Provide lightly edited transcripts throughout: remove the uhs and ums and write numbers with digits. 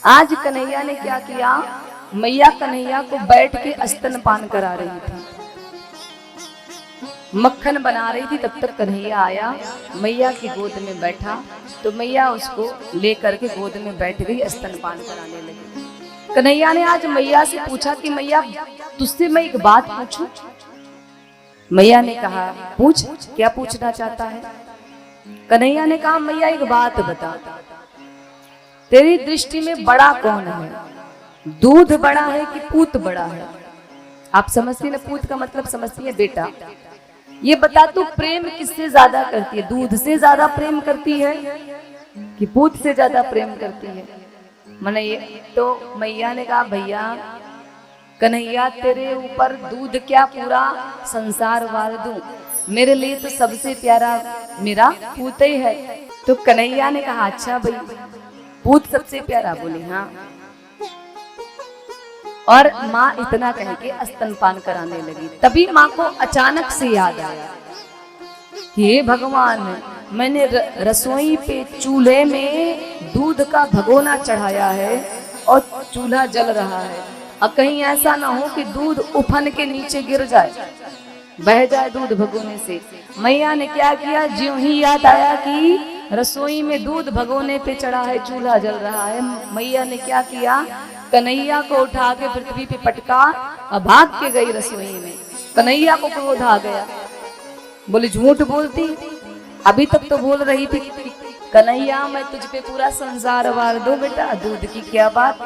आज कन्हैया ने क्या किया, मैया कन्हैया को बैठ के स्तनपान करा रही थी, मक्खन बना रही थी। तब तक कन्हैया आया, मैया की गोद में बैठा, तो मैया उसको लेकर के गोद में बैठ गई, स्तनपान कराने लगी। कन्हैया ने आज मैया से पूछा कि मैया तुझसे मैं एक बात पूछूं। मैया ने कहा पूछ, क्या पूछना चाहता है। कन्हैया ने कहा मैया एक बात बता, तेरी दृष्टि में बड़ा कौन है, दूध बड़ा है कि पूत बड़ा है। आप समझती है, पूत का मतलब समझती है बेटा। ये बता तू प्रेम किससे ज्यादा करती है, दूध से ज्यादा प्रेम करती है कि पूत से ज्यादा प्रेम करती है। मैंने ये तो मैया ने कहा भैया कन्हैया तेरे ऊपर दूध क्या पूरा संसार वार दूं, मेरे लिए तो सबसे प्यारा मेरा पूत ही है। तो कन्हैया ने कहा अच्छा भाई पूत सबसे प्यारा, बोली हाँ। और माँ इतना कह के स्तनपान कराने लगी। तभी माँ को अचानक से याद आया कि हे भगवान, मैंने रसोई पे चूल्हे में दूध का भगोना चढ़ाया है और चूल्हा जल रहा है, और कहीं ऐसा ना हो कि दूध उफन के नीचे गिर जाए, बह जाए दूध भगोने से। मैया ने क्या किया, ज्यों ही याद आया कि रसोई में दूध भगोने पे चढ़ा है, चूल्हा जल रहा है, मैया ने क्या किया, कन्हैया को उठा के पृथ्वी पे पटका और भाग के गई रसोई में। कन्हैया को क्रोध आ गया, बोली झूठ बोलती, अभी तक तो बोल रही थी कन्हैया मैं तुझ पे पूरा संसार वार दूं बेटा, दूध की क्या बात।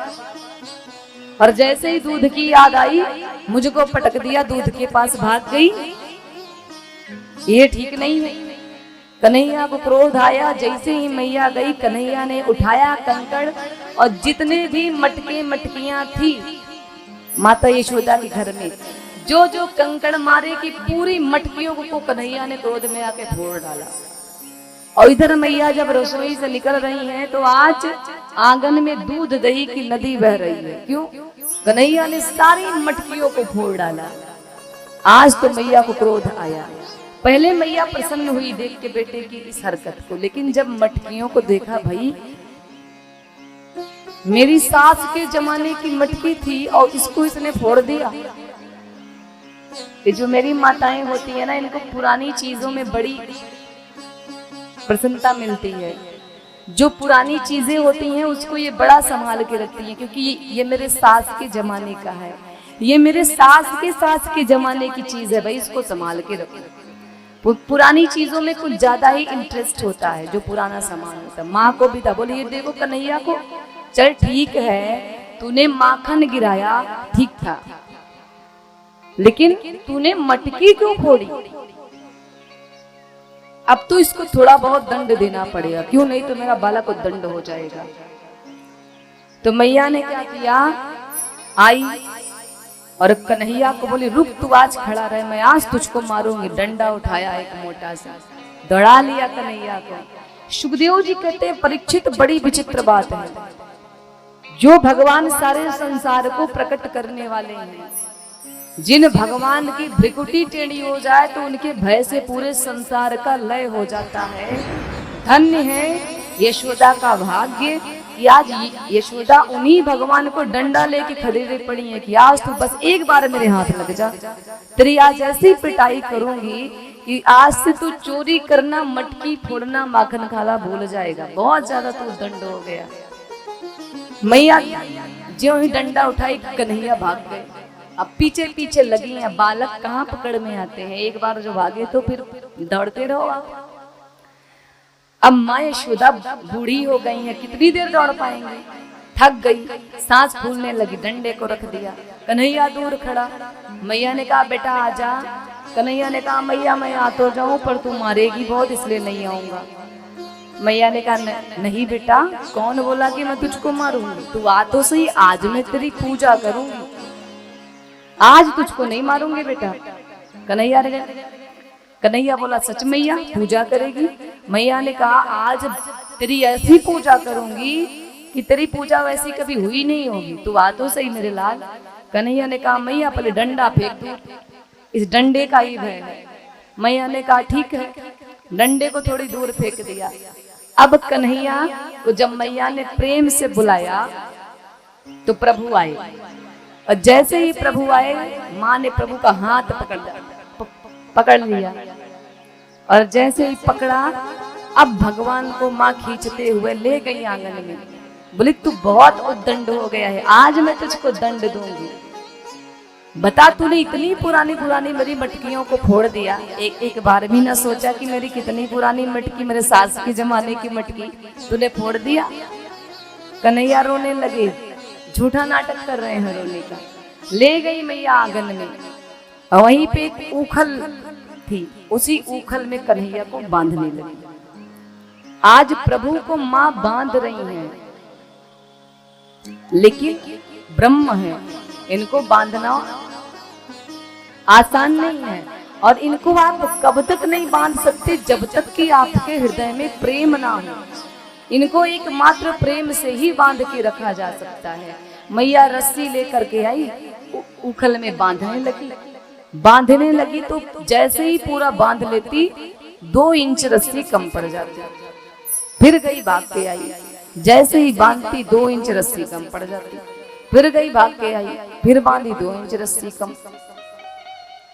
और जैसे ही दूध की याद आई मुझको पटक दिया, दूध के पास भाग गई, ये ठीक नहीं है। कन्हैया को क्रोध आया, जैसे ही मैया गई कन्हैया ने उठाया कंकड़, और जितने भी मटके मटकियां थी माता यशोदा के घर में, जो जो कंकड़ मारे की पूरी मटकियों को कन्हैया ने क्रोध में आके फोड़ डाला। और इधर मैया जब रसोई से निकल रही हैं तो आज आंगन में दूध दही की नदी बह रही है। क्यों? कन्हैया ने सारी मटकियों को फोड़ डाला। आज तो मैया को क्रोध आया। पहले मैया प्रसन्न हुई देख के बेटे की इस हरकत को, लेकिन जब मटकियों को देखा, भाई मेरी सास के जमाने की मटकी थी और इसको इसने फोड़ दिया। ये जो मेरी माताएं होती है ना, इनको पुरानी चीजों में बड़ी प्रसन्नता मिलती है। जो पुरानी चीजें होती हैं उसको ये बड़ा संभाल के रखती हैं, क्योंकि ये मेरे सास के जमाने का है, ये मेरे सास के जमाने की चीज है, भाई इसको संभाल के रखो। पुरानी चीजों में कुछ ज्यादा ही इंटरेस्ट होता है, जो पुराना सामान होता है। माँ को भी था, बोले ये देखो कन्हैया को, चल ठीक है तूने माखन गिराया ठीक था, लेकिन तूने मटकी क्यों फोड़ी? अब तो इसको थोड़ा बहुत दंड देना पड़ेगा, क्यों नहीं तो मेरा बालक को दंड हो जाएगा। तो मैया ने क्या किया, आई और कन्हैया को बोली रुक तू आज खड़ा रहे, मैं आज तुझको मारूंगी। डंडा उठाया एक मोटा सा, दौड़ा लिया कन्हैया को। सुखदेव जी कहते हैं परीक्षित बड़ी विचित्र बात है, जो भगवान सारे संसार को प्रकट करने वाले हैं, जिन भगवान की भ्रिकुटी टेढ़ी हो जाए तो उनके भय से पूरे संसार का लय हो जाता है। धन्य है यशोदा का भाग्य कि आज यशोदा उन्हीं भगवान को डंडा लेके खड़े पड़ी है कि आज तू बस एक बार मेरे हाथ लग जा, तेरी आज ऐसी पिटाई करूंगी कि आज से तू चोरी करना, मटकी फोड़ना, माखन खाना भूल जाएगा, बहुत ज्यादा तू दंड हो गया। मैया ज्यों ही डंडा उठाई कन्हैया भाग गए। अब पीछे पीछे लगी हैं, बालक कहाँ पकड़ में आते हैं, एक बार जो भागे तो फिर दौड़ते रहो आप। अब माँ यशोदा बूढ़ी हो गई है, कितनी देर दौड़ पाएंगे, थक गई, सांस फूलने लगी, डंडे को रख दिया। कन्हैया दूर खड़ा, मैया ने कहा बेटा आजा। कन्हैया ने कहा मैया मैं आ तो जाऊं पर तू मारेगी बहुत, इसलिए नहीं आऊंगा। मैया ने कहा नहीं बेटा, कौन बोला कि मैं तुझको मारूंगी, तू आ तो सही, आज मैं तेरी पूजा करूंगी, आज तुझको नहीं मारूंगी बेटा। कन्हैया बोला सच मैया पूजा करेगी? मैया ने कहा आज तेरी ऐसी पूजा करूंगी कि तेरी पूजा वैसी कभी हुई नहीं होगी, तू आ तो सही मेरे लाल। कन्हैया ने कहा मैया पहले डंडा फेंक दो, इस डंडे का ही भय है। मैया ने कहा ठीक है, डंडे को थोड़ी दूर फेंक दिया। अब कन्हैया को जब मैया ने प्रेम से बुलाया तो प्रभु आए, और जैसे ही प्रभु आए माँ ने प्रभु का हाथ पकड़ लिया, और जैसे ही पकड़ा अब भगवान को माँ खींचते हुए ले गई आंगन में। बोली तू बहुत उद्दंड हो गया है, आज मैं तुझको दंड दूंगी। बता तूने इतनी पुरानी पुरानी मेरी मटकियों को फोड़ दिया, एक बार भी ना सोचा कि मेरी कितनी पुरानी मटकी, मेरे सास के जमाने की मटकी तूने फोड़ दिया। कन्हैया रोने लगे, झूठा नाटक कर रहे हैं रोने का। ले गई मैया आंगन में, और वहीं पे एक उखल थी, उसी उखल में कन्हैया को बांधने लगी। आज प्रभु को माँ बांध रही हैं, लेकिन ब्रह्म है, इनको बांधना आसान नहीं है, और इनको आप कब तक नहीं बांध सकते जब तक कि आपके हृदय में प्रेम ना हो। इनको एकमात्र प्रेम से ही बांध के रखा जा सकता है। मैया रस्सी लेकर के आई, उखल में बांधने लगी तो जैसे ही पूरा बांध लेती 2 इंच रस्सी कम पड़ जाती। फिर गई भाग के आई, जैसे ही बांधती 2 इंच रस्सी कम पड़ जाती। फिर गई भाग के आई, फिर बांधी 2 इंच रस्सी कम।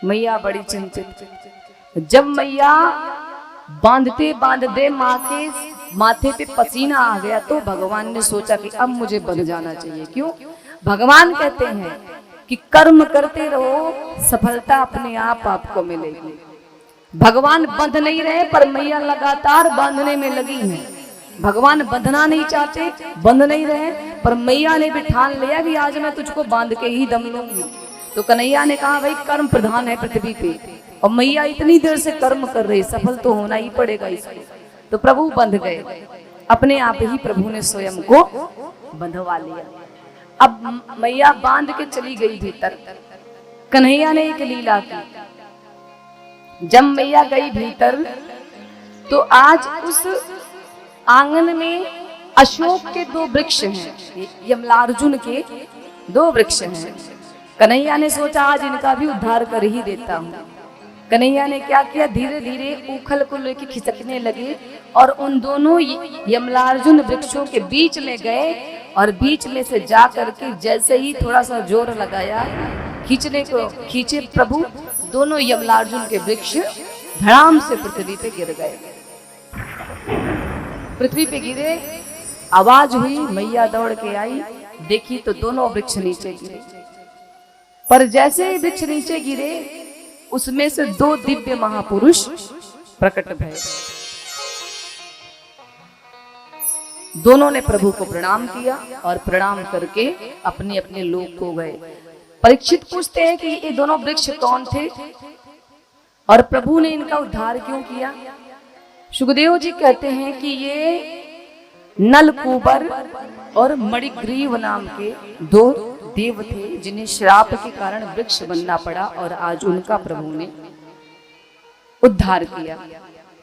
मैया बड़ी चिंतित। जब मैया बांधते बांधते माँ के माथे पे पसीना आ गया तो भगवान ने सोचा कि अब मुझे बंध जाना चाहिए। क्यों? भगवान कहते हैं कि कर्म करते रहो, सफलता अपने आप आपको मिलेगी। भगवान बंध नहीं रहे, पर मैया लगातार बांधने में लगी है। भगवान बंधना नहीं चाहते, बंध नहीं रहे, पर मैया ने भी ठान लिया कि आज मैं तुझको बांध के ही दम लूंगी। तो कन्हैया ने कहा भाई कर्म प्रधान है पृथ्वी पे, और मैया इतनी देर से कर्म कर रही, सफल तो होना ही पड़ेगा इसको। तो प्रभु बंध गए, अपने आप ही प्रभु ने स्वयं को बंधवा लिया। अब मैया बांध के चली गई भीतर। कन्हैया ने एक लीला की। जब मैया गई भीतर तो आज उस आंगन में अशोक के 2 वृक्ष हैं, यमलार्जुन के 2 वृक्ष हैं। कन्हैया ने सोचा आज इनका भी उद्धार कर ही देता हूँ। कन्हैया ने क्या किया, धीरे धीरे उखल को लेकर खिसकने लगे और उन दोनों यमलार्जुन वृक्षों के बीच में गए, और बीच में से जा करके जैसे ही थोड़ा सा जोर लगाया खींचने को, खींचे प्रभु, दोनों यमलार्जुन के वृक्ष धड़ाम से पृथ्वी पे गिर गए। पृथ्वी पे गिरे, आवाज हुई, मैया दौड़ के आई, देखी तो दोनों वृक्ष नीचे गिरे। पर जैसे ही वृक्ष नीचे गिरे उसमें से 2 दिव्य महापुरुष प्रकट भये। दोनों ने प्रभु को प्रणाम किया और प्रणाम करके अपने अपने लोक को गए। परीक्षित पूछते हैं कि ये दोनों वृक्ष कौन थे और प्रभु ने इनका उद्धार क्यों किया। सुखदेव जी कहते हैं कि ये नलकूबर और मणिग्रीव नाम के 2 देव थे, जिन्हें श्राप के कारण वृक्ष बनना पड़ा, और आज उनका प्रभु ने उद्धार किया।